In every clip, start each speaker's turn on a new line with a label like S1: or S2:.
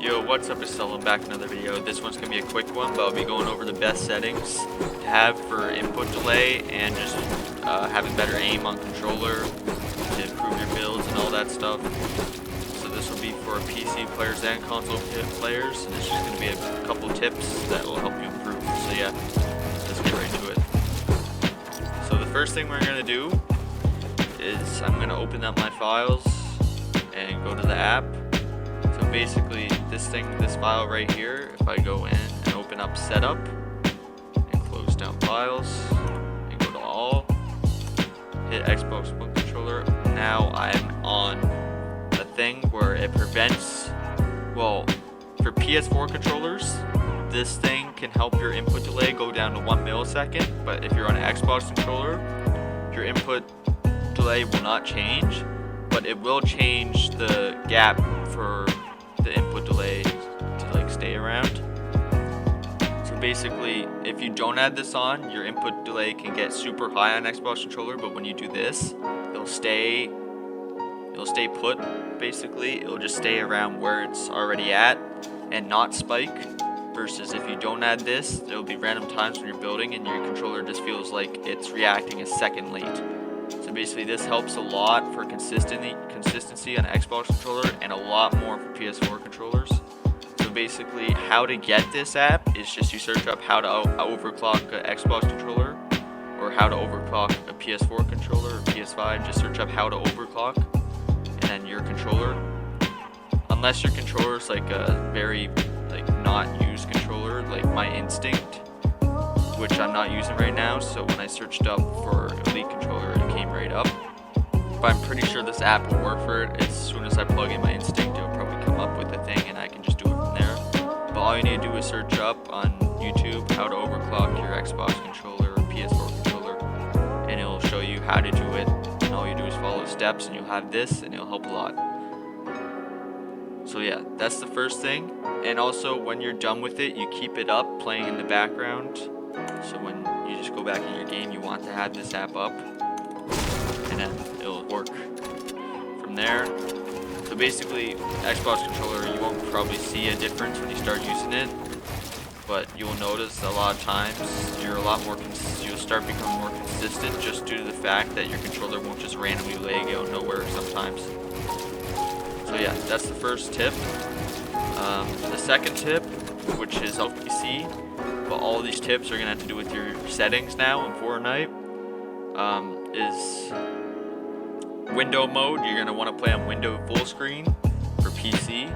S1: Yo, what's up, it's Sullivan, back in another video. This one's going to be a quick one, but I'll be going over the best settings to have for input delay and just having better aim on controller to improve your builds and all that stuff. So this will be for PC players and console players, and it's just going to be a couple tips that will help you improve. So yeah, let's get right to it. So the first thing we're going to do is I'm going to open up my files and go to the app. So basically this file right here, if I go in and open up setup and close down files and go to all, hit Xbox One controller, now I'm on a thing where it prevents, well, for PS4 controllers, this thing can help your input delay go down to 1 millisecond, but if you're on an Xbox controller, your input delay will not change, but it will change the gap for the input delay to like stay around. So basically, if you don't add this on, your input delay can get super high on Xbox controller, but when you do this, it'll stay put. Basically, it'll just stay around where it's already at and not spike. Versus if you don't add this, there'll be random times when you're building and your controller just feels like it's reacting a second late. So basically this helps a lot for consistency on an Xbox controller and a lot more for PS4 controllers. So basically how to get this app is just you search up how to overclock an Xbox controller or how to overclock a PS4 controller or PS5. Just search up how to overclock and then your controller. Unless your controller is like a very not used controller like my Instinct, which I'm not using right now, so when I searched up for Elite controller, it came right up. But I'm pretty sure this app will work for it. As soon as I plug in my Instinct, it'll probably come up with a thing and I can just do it from there. But all you need to do is search up on YouTube how to overclock your Xbox controller or PS4 controller, and it'll show you how to do it. And all you do is follow the steps and you'll have this, and it'll help a lot. So yeah, that's the first thing. And also when you're done with it, you keep it up playing in the background. So when you just go back in your game, you want to have this app up, and then it'll work from there. So basically, Xbox controller, you won't probably see a difference when you start using it, but you'll notice a lot of times you'll start becoming more consistent just due to the fact that your controller won't just randomly lag out of nowhere sometimes. So yeah, that's the first tip. The second tip, which is PC. But all of these tips are going to have to do with your settings now in Fortnite, is window mode. You're going to want to play on window full screen for PC.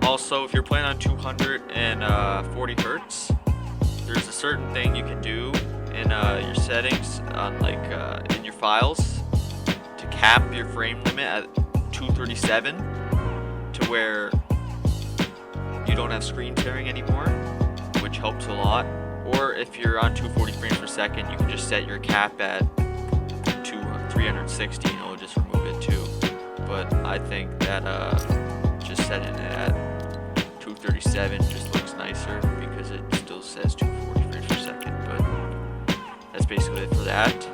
S1: Also, if you're playing on 240 Hertz, there's a certain thing you can do in your settings on in your files to cap your frame limit at 237 to where you don't have screen tearing anymore, which helps a lot. Or if you're on 240 frames per second, you can just set your cap at 360 and it'll just remove it too. But I think that just setting it at 237 just looks nicer because it still says 240 frames per second. But that's basically it for that.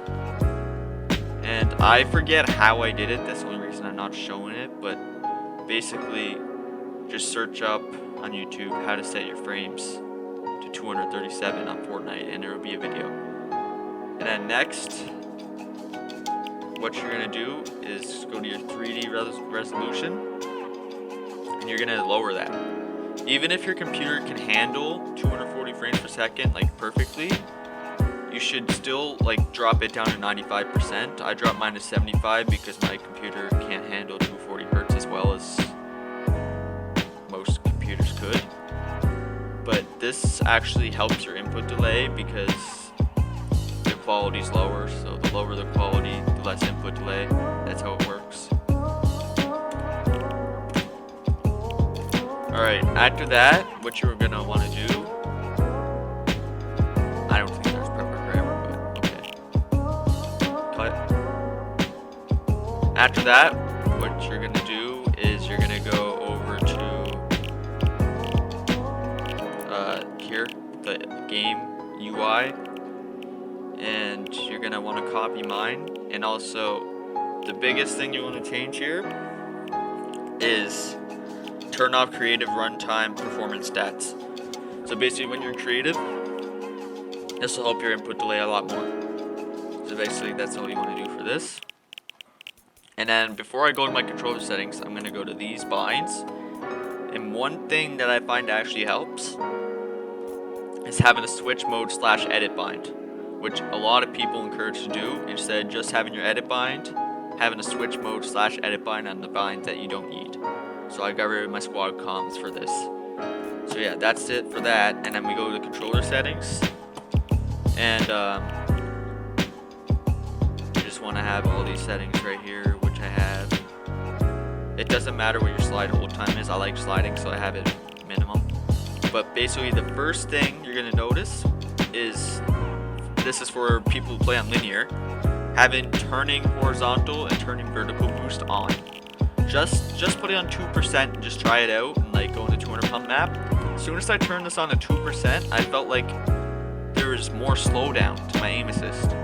S1: And I forget how I did it, that's the only reason I'm not showing it, but basically just search up on YouTube how to set your frames 237 on Fortnite and there will be a video. And then next, what you're going to do is go to your 3D resolution and you're going to lower that. Even if your computer can handle 240 frames per second perfectly, you should still drop it down to 95%. I dropped mine to 75 because my computer can't handle 240 Hertz as well as most computers could. But this actually helps your input delay because the quality is lower, so the lower the quality, the less input delay. That's how it works. Alright, after that, what you're going to want to do, I don't think there's proper grammar, but okay. Cut. After that, what you're going to do is you're going to go over to here, the game UI, and you're gonna want to copy mine. And also the biggest thing you want to change here is turn off creative runtime performance stats. So basically when you're creative, this will help your input delay a lot more. So basically that's all you want to do for this. And then before I go to my controller settings, I'm going to go to these binds. And one thing that I find actually helps is having a switch mode / edit bind, which a lot of people encourage to do instead of just having your edit bind, having a switch mode / edit bind on the binds that you don't need. So I got rid of my squad comms for this. So yeah, that's it for that. And then we go to controller settings, and you just want to have all these settings right here, which I have. It doesn't matter what your slide hold time is. I like sliding, so I have it minimum. But basically the first thing you're going to notice is, this is for people who play on linear, having turning horizontal and turning vertical boost on. Just put it on 2% and just try it out, and like go into 200 pump map. As soon as I turned this on to 2%, I felt like there was more slowdown to my aim assist.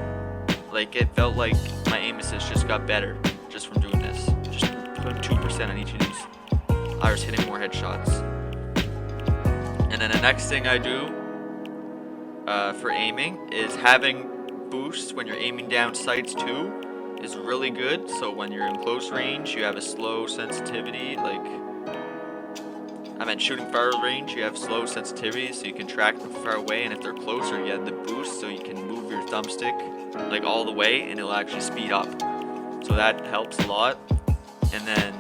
S1: Like it felt like my aim assist just got better just from doing this. Just put 2% on each of these. I was hitting more headshots. And then the next thing I do for aiming is having boost when you're aiming down sights too is really good. So when you're in close range, you have a slow sensitivity. Like I meant shooting far range, you have slow sensitivity, so you can track them far away. And if they're closer, you have the boost, so you can move your thumbstick like all the way, and it'll actually speed up. So that helps a lot. And then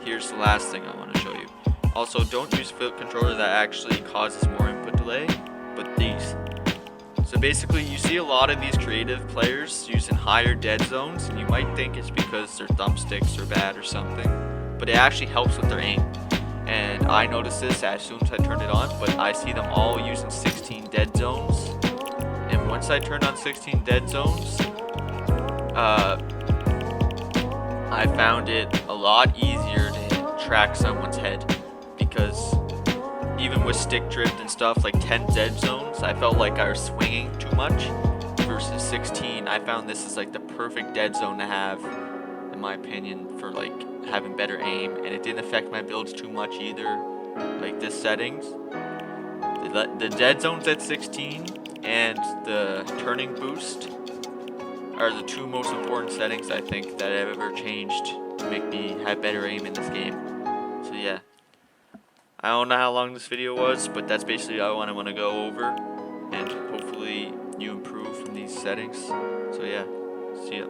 S1: here's the last thing I want to show you. Also, don't use flip controller that actually causes more input delay, but these. So basically, you see a lot of these creative players using higher dead zones, and you might think it's because their thumbsticks are bad or something, but it actually helps with their aim. And I noticed this as soon as I turned it on, but I see them all using 16 dead zones. And once I turned on 16 dead zones, I found it a lot easier to track someone's head, because even with stick drift and stuff, like 10 dead zones, I felt like I was swinging too much, versus 16. I found this is like the perfect dead zone to have, in my opinion, for like having better aim, and it didn't affect my builds too much either. Like this settings, the dead zones at 16 and the turning boost are the two most important settings I think that I've ever changed to make me have better aim in this game. So yeah, I don't know how long this video was, but that's basically all I want to go over, and hopefully you improve from these settings. So yeah, see ya.